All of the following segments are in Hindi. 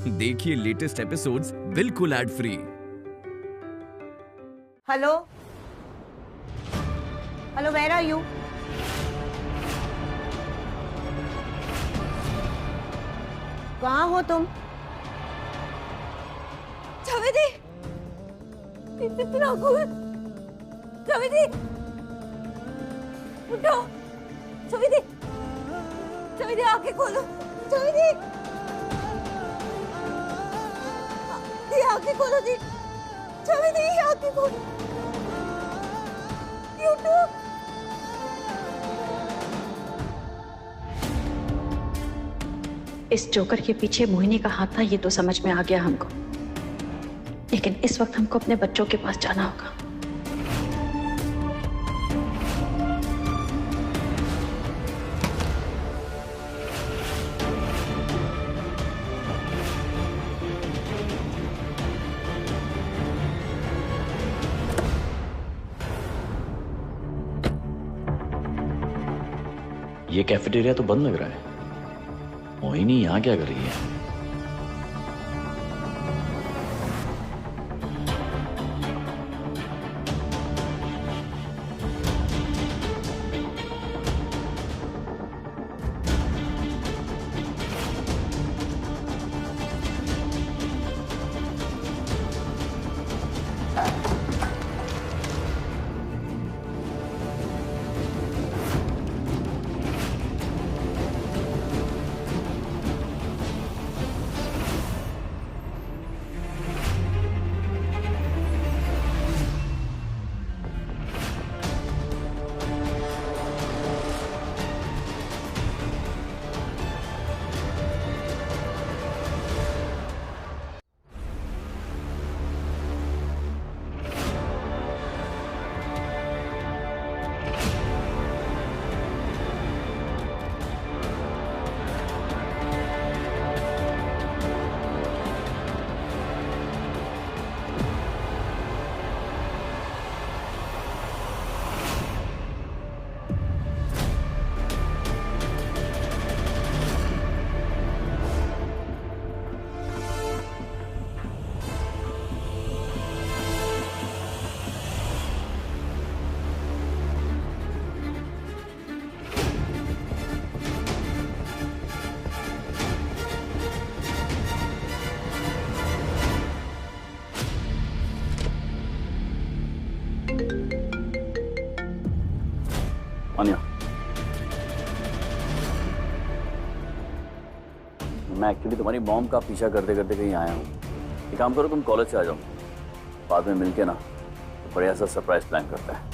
देखिए लेटेस्ट एपिसोड्स बिल्कुल ad free. Hello hello, where are you? कहाँ हो तुम? छविदी, छविदी, उठो, छविदी, छविदी आंखें खोलो, छविदी, ये आंखें खोलो जी, छविदी ये आंखें खोलो, ये उठो। इस जोकर के पीछे मोहिनी का हाथ था, ये तो समझ में आ गया हमको, लेकिन इस वक्त हमको अपने बच्चों के पास जाना होगा। ये कैफेटेरिया तो बंद लग रहा है। मोहिनी यहाँ क्या कर रही है? अनिया, मैं एक्चुअली तुम्हारी मॉम का पीछा करते करते कहीं आया हूँ। एक काम करो, तुम कॉलेज से आ जाओ, बाद में मिलके ना तो बढ़िया सा सरप्राइज प्लान करता है।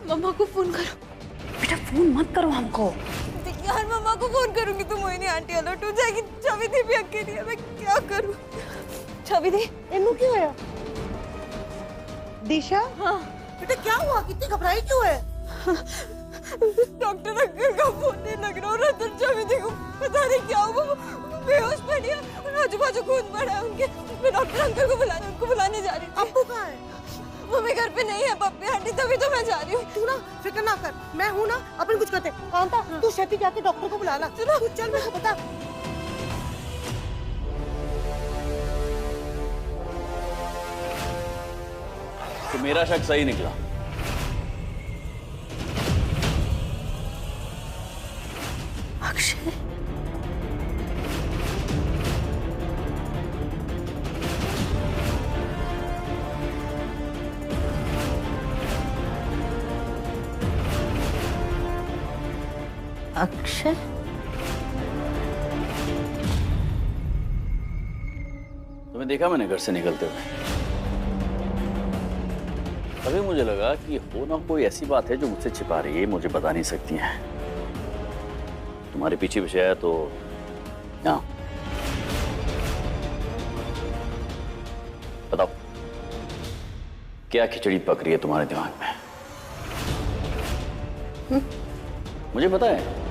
मम्मा को फोन करो। बेटा फोन मत करो हमको। यार मम्मा को फोन करूंगी तो मोहिनी आंटी अलर्ट हो जाएगी। छविदी भी अकेली है, मैं क्या करूं? छविदी, इन्नू क्यों है? दिशा? हाँ बेटा क्या हुआ, कितनी घबराई क्यों है? डॉक्टर अंकल का फोन नहीं लग रहा और अंदर छविदी को पता नहीं क्या हुआ, बेहोश पड़ी है और आजू बाजू खून पड़ा है उनके। मैं डॉक्टर अंकल को बुलाने जा रही थी। अब्बू कहाँ है? मम्मी घर पे नहीं है पप्पी आंटी, तभी तो मैं जा रही हूँ। तू ना फिक्र ना कर, मैं हूँ ना, अपन कुछ करते। कांता, तू शैपी जाके डॉक्टर को बुला ला। चलो तू चल, मेरे को बता। तो मेरा शक सही निकला। अक्षय, अक्षय, तुम्हें देखा मैंने घर से निकलते हुए। अभी मुझे लगा कि हो ना कोई ऐसी बात है जो मुझसे छिपा रही है, मुझे बता नहीं सकती है। तुम्हारे पीछे विषय है तो क्या बताओ, क्या खिचड़ी पक रही है तुम्हारे दिमाग में? मुझे पता है।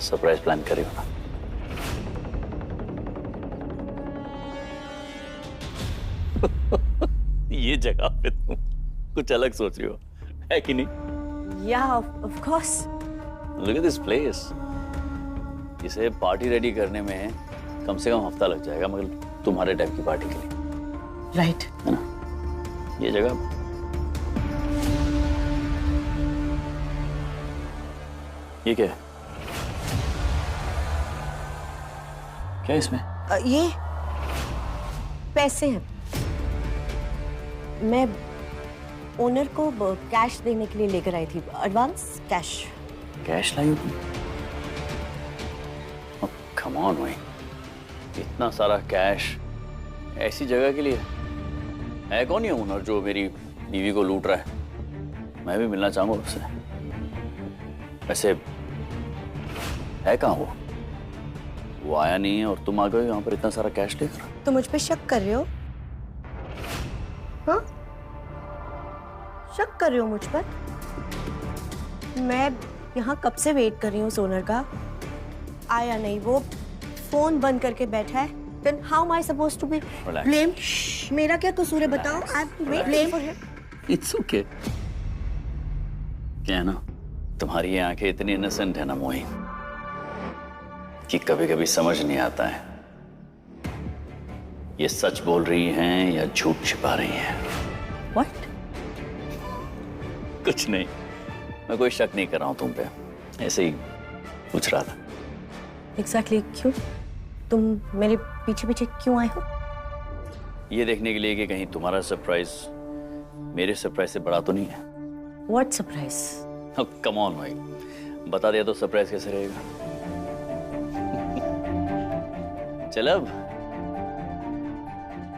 सरप्राइज प्लान करे हो ना? ये जगह पे तुम कुछ अलग सोच रही हो, है कि नहीं? Yeah, of course. Look at this place. इसे पार्टी रेडी करने में कम से कम हफ्ता लग जाएगा, मगर तुम्हारे टाइप की पार्टी के लिए। Right. है ना? ये जगह ये क्या है? क्या है इसमें? ये पैसे हैं। मैं ओनर को कैश देने के लिए लेकर आई थी, एडवांस कैश। कैश लाई हो तुम? कम ऑन भाई, इतना सारा कैश ऐसी जगह के लिए? है कौन ये ओनर जो मेरी बीवी को लूट रहा है? मैं भी मिलना चाहूंगा उससे। वैसे है कहाँ वो? वो आया नहीं है और तुम आ गए यहाँ पर इतना सारा कैश लेकर। तो मुझ पे शक कर रहे हो? हाँ, शक कर रहे हो मुझ पर? मैं यहाँ कब से वेट कर रही हूँ सोनर का, आया नहीं, वो फोन बंद करके बैठा है। Then how am I supposed to be blamed? मेरा क्या कसूर है बताओ? I'm blamed for him. It's okay. क्या है ना, तुम्हारी ये आंखें इतनी इनोसेंट है ना मोही, कि कभी कभी समझ नहीं आता है ये सच बोल रही हैं या झूठ छिपा रही हैं। What? कुछ नहीं, मैं कोई शक नहीं कर रहा हूं तुम पे, ऐसे ही पूछ रहा था। Exactly क्यों? तुम मेरे पीछे पीछे क्यों आए हो? ये देखने के लिए कि कहीं तुम्हारा सरप्राइज मेरे सरप्राइज से बड़ा तो नहीं है। What surprise? कम ऑन भाई, बता दिया तो सरप्राइज कैसे रहेगा? चल अब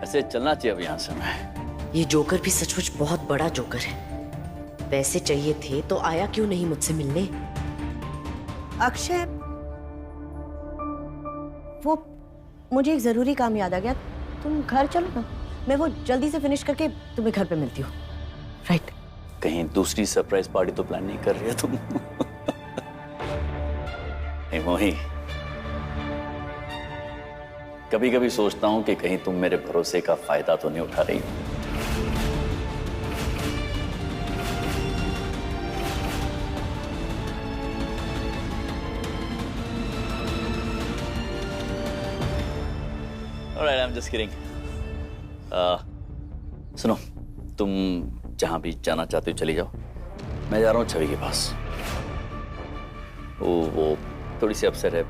ऐसे चलना चाहिए अब यहाँ से। मैं ये जोकर भी सचमुच बहुत बड़ा जोकर है। पैसे चाहिए थे तो आया क्यों नहीं मुझसे मिलने? अक्षय, वो मुझे एक जरूरी काम याद आ गया, तुम घर चलो ना, मैं वो जल्दी से फिनिश करके तुम्हें घर पे मिलती हूँ। राइट? कहीं दूसरी सरप्राइज पार्टी तो प्लान नहीं कर रही है तुम? नहीं मोही, कभी कभी सोचता हूं कि कहीं तुम मेरे भरोसे का फायदा तो नहीं उठा रही हो। Alright, I'm just kidding. सुनो, तुम जहां भी जाना चाहते हो चली जाओ, मैं जा रहा हूँ छवि के पास। वो थोड़ी सी अपसेट है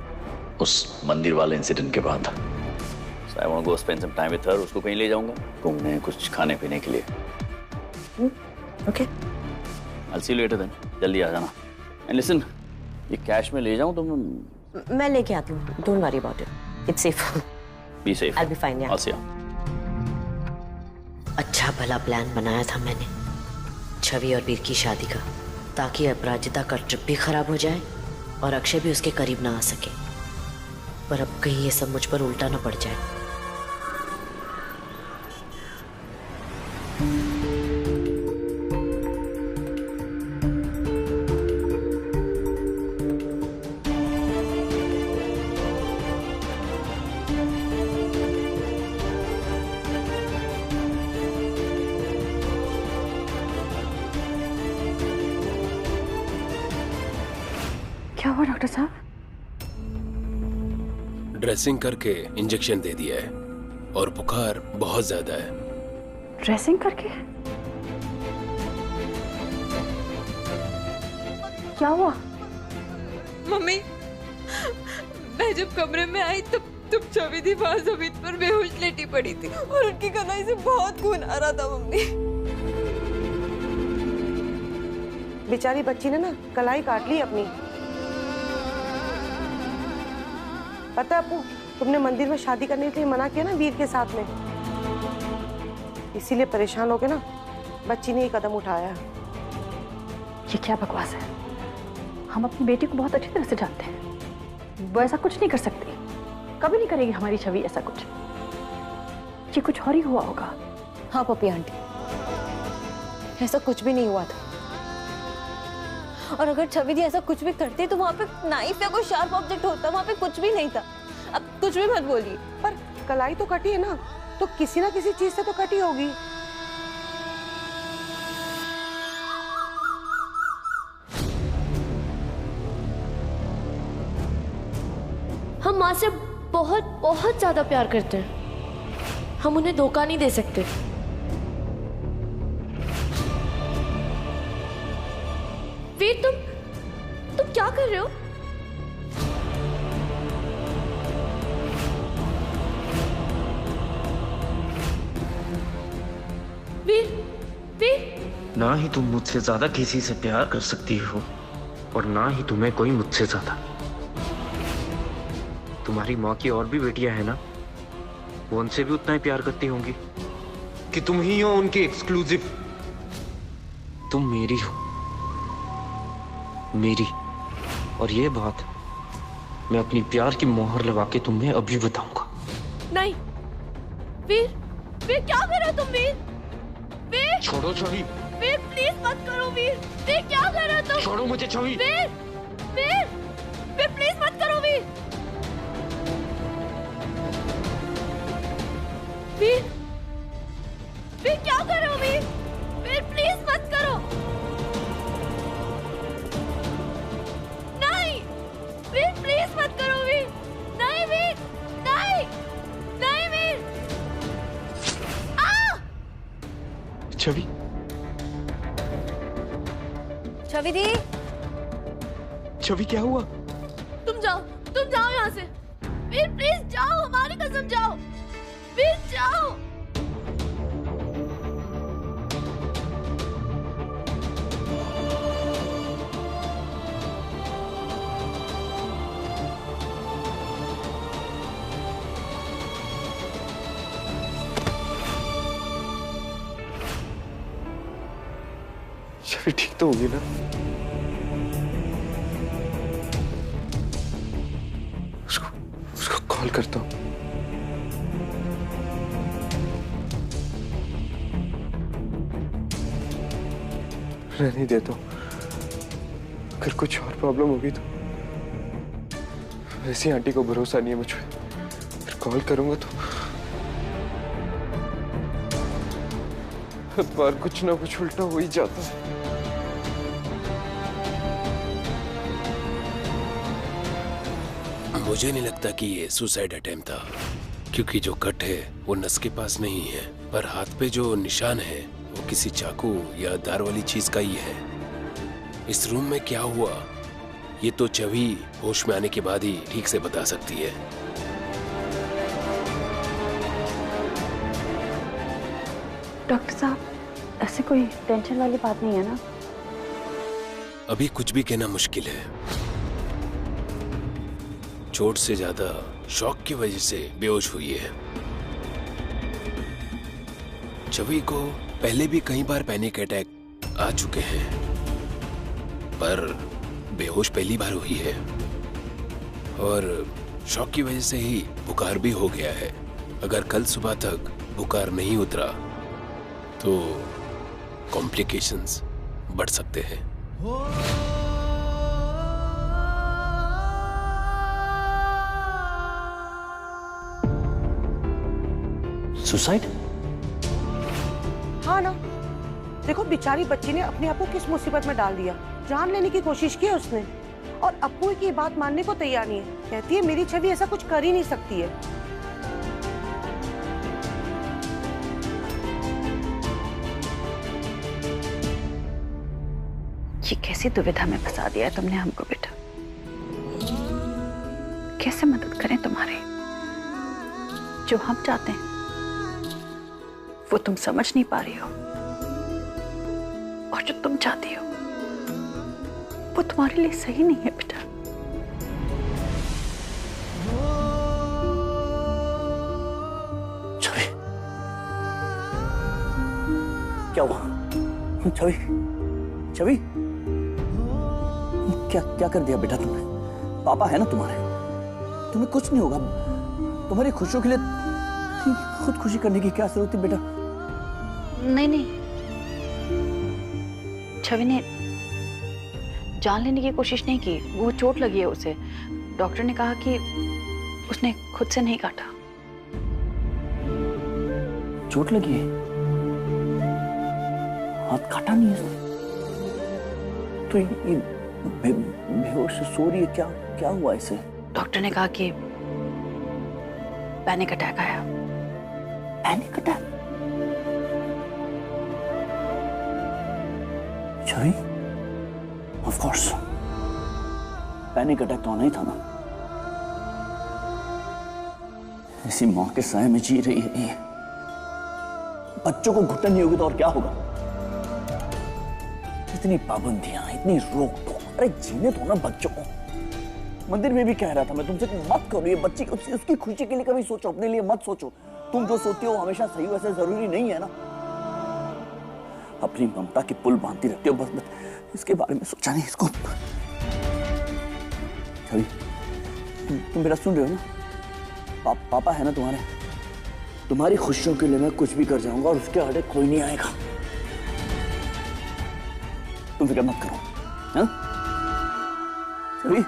उस मंदिर वाले इंसिडेंट के बाद। So I want to go spend some time with her. उसको कहीं ले जाऊंगा घूमने, कुछ खाने पीने के लिए। Okay. I'll see you later then. जल्दी आ जाना। And listen, ये कैश में ले जाऊं तो मैं लेके आती हूँ। Don't worry about it. It's safe. Be safe. I'll be fine, yeah. I'll see you. अच्छा भला प्लान बनाया था मैंने छवि और वीर की शादी का, ताकि अपराजिता का ट्रिप भी खराब हो जाए और अक्षय भी उसके करीब ना आ सके। पर अब कहीं ये सब मुझ पर उल्टा ना पड़ जाए। क्या हुआ डॉक्टर साहब? ड्रेसिंग करके इंजेक्शन दे दिया है और बुखार बहुत ज्यादा है। ड्रेसिंग करके? क्या हुआ? मम्मी, मैं जब कमरे में आई तब छवि थी वहां जमीन पर बेहोश लेटी पड़ी थी और उनकी कलाई से बहुत खून आ रहा था। मम्मी, बेचारी बच्ची ने ना कलाई काट ली अपनी। पता है अप्पू, तुमने मंदिर में शादी करने के लिए मना किया ना वीर के साथ में, इसीलिए परेशान होके ना बच्ची ने ये कदम उठाया। ये क्या बकवास है? हम अपनी बेटी को बहुत अच्छी तरह से जानते हैं। वो ऐसा कुछ नहीं कर सकती, कभी नहीं करेगी हमारी छवि ऐसा कुछ। ये कुछ और ही हुआ होगा। हाँ पपी आंटी, ऐसा कुछ भी नहीं हुआ था। और अगर छवि दी ऐसा कुछ भी करती तो वहाँ पे नाइफ या कोई शार्प ऑब्जेक्ट होता, वहाँ पे कुछ भी नहीं था। अब कुछ भी मत बोलिए। पर कलाई तो कटी है ना, तो किसी ना किसी चीज से तो कटी होगी। हम माँ से बहुत बहुत ज्यादा प्यार करते हैं, हम उन्हें धोखा नहीं दे सकते। वीर तुम क्या कर रहे हो? वीर वीर ना ही तुम मुझसे ज्यादा किसी से प्यार कर सकती हो और ना ही तुम्हें कोई मुझसे ज्यादा। तुम्हारी माँ की और भी बेटियां हैं ना, वो उनसे भी उतना ही प्यार करती होंगी कि तुम ही हो उनकी एक्सक्लूसिव। तुम मेरी हो, मेरी। और ये बात मैं अपनी प्यार की मोहर लगा के तुम्हें अभी बताऊंगा। नहीं वीर, वीर क्या कर रहे हो तुम? वीर वीर छोड़ो छवि। वीर प्लीज मत करो। वीर वीर क्या कर रहे हो तुम? छोड़ो मुझे छवि। वीर वीर वीर प्लीज मत करो। वीर वीर वीर क्या कर रहे हो? वीर वीर प्लीज मत करो। नहीं वीर प्लीज मत करो। वीर नहीं, वीर नहीं, नहीं वीर। छवि, छवि दी, छवि क्या हुआ? तुम जाओ यहाँ से। वीर प्लीज जाओ, हमारी कसम जाओ। वीर जाओ। छवि ठीक तो होगी ना? उसको कॉल करता हूँ। रहने देता हूँ, अगर कुछ और प्रॉब्लम होगी तो। वैसे आंटी को भरोसा नहीं है मुझ पे, फिर कॉल करूंगा तो हर बार कुछ ना कुछ उल्टा हो ही जाता है। मुझे नहीं लगता कि ये सुसाइड अटेम्प्ट था, क्योंकि जो कट है वो नस के पास नहीं है, पर हाथ पे जो निशान है वो किसी चाकू या धार वाली चीज का ही है। इस रूम में क्या हुआ ये तो छवि होश में आने के बाद ही ठीक से बता सकती है। डॉक्टर साहब, ऐसे कोई टेंशन वाली बात नहीं है ना? अभी कुछ भी कहना मुश्किल है। चोट से ज्यादा शॉक की वजह से बेहोश हुई है। छवि को पहले भी कई बार पैनिक अटैक आ चुके हैं, पर बेहोश पहली बार हुई है और शॉक की वजह से ही बुखार भी हो गया है। अगर कल सुबह तक बुखार नहीं उतरा तो कॉम्प्लिकेशंस बढ़ सकते हैं। सुसाइड? हाँ ना, देखो बेचारी बच्ची ने अपने आप को किस मुसीबत में डाल दिया। जान लेने की कोशिश की है उसने और अप्पू की बात मानने को तैयार नहीं है। कहती है मेरी छवि ऐसा कुछ कर ही नहीं सकती है। ये कैसी दुविधा में फंसा दिया है तुमने हमको बेटा। कैसे मदद करें तुम्हारी? जो हम चाहते हैं वो तुम समझ नहीं पा रही हो, और जो तुम चाहती हो वो तुम्हारे लिए सही नहीं है बेटा। छवि, क्या हुआ? छवि, छवि, क्या क्या कर दिया बेटा तुमने? पापा है ना तुम्हारे, तुम्हें कुछ नहीं होगा। तुम्हारी खुशियों के लिए खुदकुशी करने की क्या जरूरत थी बेटा? नहीं नहीं, छवि ने जान लेने की कोशिश नहीं की, वो चोट लगी है उसे। डॉक्टर ने कहा कि उसने खुद से नहीं काटा। चोट लगी है? हाथ काटा नहीं है उसने? तो ये बेहोश सो रही है, क्या क्या हुआ इसे? डॉक्टर ने कहा कि पैनिक अटैक आया। Panic attack? Chhavi, of course panic attack तो आना ही था ना। इसी मां के साए में जी रही है ये। बच्चों को घुटन नहीं होगी तो और क्या होगा? इतनी पाबंदियां, इतनी रोक टोक, अरे जीने दो ना बच्चों को। मंदिर में भी कह रहा था मैं तुमसे कि मत करो ये, बच्ची उसकी खुशी के लिए कभी सोचो, अपने लिए मत सोचो। तुम जो सोचते हो हमेशा सही हो, ऐसा जरूरी नहीं है ना। अपनी ममता के पुल बांधती रहती हो, बस इसके बारे में सोचा नहीं इसको। छवि, तुम मेरा सुन रहे हो ना? पापा है ना तुम्हारे, तुम्हारी खुशियों के लिए मैं कुछ भी कर जाऊंगा और उसके आगे कोई नहीं आएगा। तुम फिक्र मत करो, हाँ? छवि,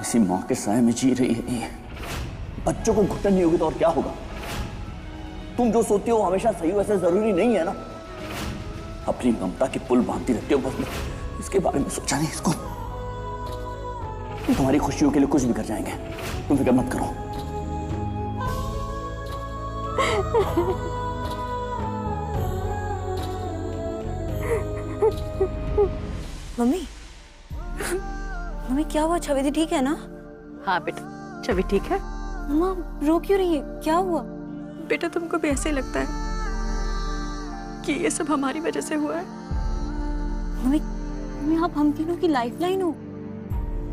इसी मां के साए में जी रही है ये। बच्चों को घुटन नहीं होगी तो और क्या होगा? तुम जो सोचते हो हमेशा सही हो, ऐसा जरूरी नहीं है ना। अपनी ममता के पुल बांधती रहती हो, बस इसके बारे में सोचा नहीं इसको। तुम्हारी खुशियों के लिए कुछ भी कर जाएंगे, तुम फिक्र मत करो। मम्मी, मम्मी क्या हुआ? छवि दी ठीक है ना? हाँ बेटा, छवि ठीक है। माँ रो क्यों रही है? क्या हुआ? बेटा तुमको भी ऐसे ही लगता है कि ये सब हमारी वजह से हुआ है? मम्मी, मम्मी आप हम तीनों की लाइफलाइन हो,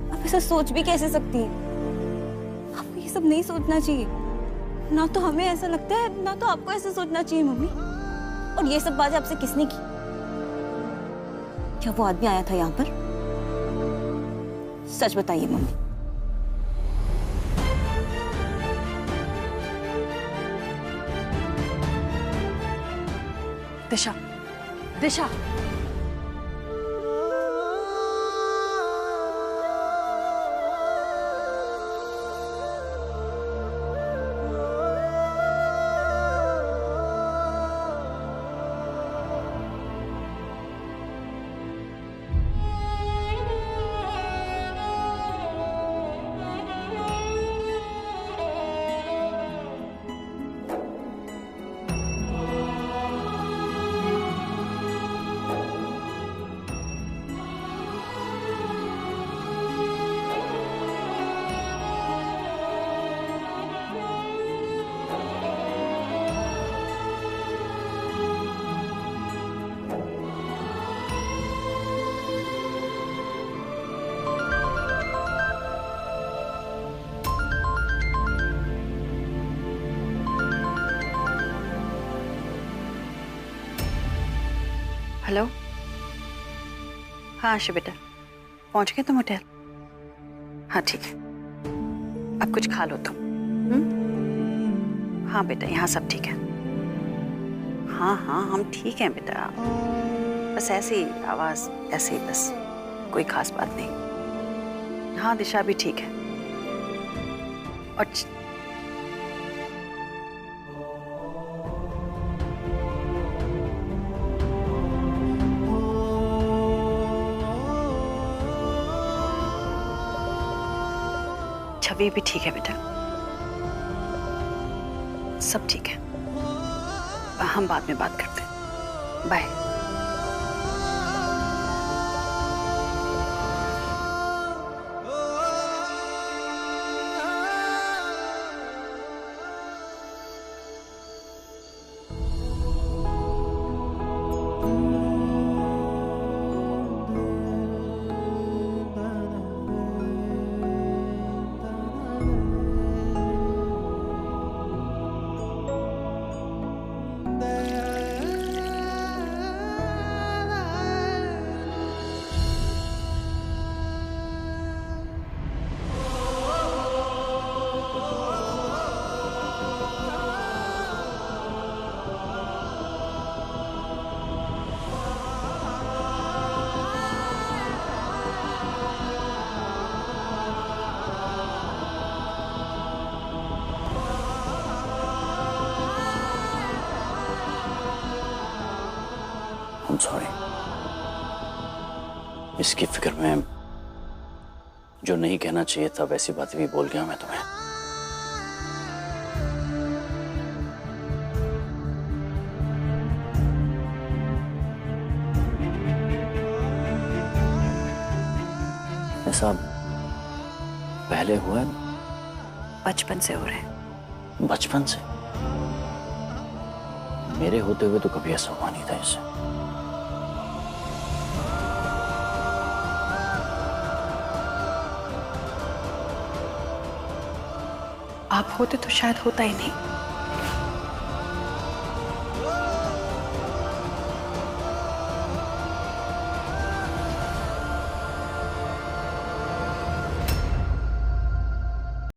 आप ऐसा सोच भी कैसे सकती हैं? आपको ये सब नहीं सोचना चाहिए। ना तो हमें ऐसा लगता है, ना तो आपको ऐसा सोचना चाहिए मम्मी। और ये सब बातें आपसे किसने की? क्या वो आदमी आया था यहाँ पर? सच बताइए मम्मी। दिशा, दिशा, हेलो। हाँ आशा बेटा, पहुंच गए तुम होटल? हाँ ठीक है, अब कुछ खा लो तुम। हाँ बेटा, यहाँ सब ठीक है। हाँ हाँ हम ठीक हैं बेटा, बस ऐसे ही आवाज, ऐसे ही बस, कोई खास बात नहीं। हाँ दिशा भी ठीक है। और छवि भी ठीक है बेटा, सब ठीक है। हम बाद में बात करते हैं, बाय। सॉरी। इसकी फिक्र में जो नहीं कहना चाहिए था वैसी बातें भी बोल गया मैं तुम्हें। ऐसा पहले हुआ है? बचपन से हो रहे हैं। बचपन से? मेरे होते हुए तो कभी ऐसा हुआ नहीं था इससे। आप होते तो शायद होता ही नहीं।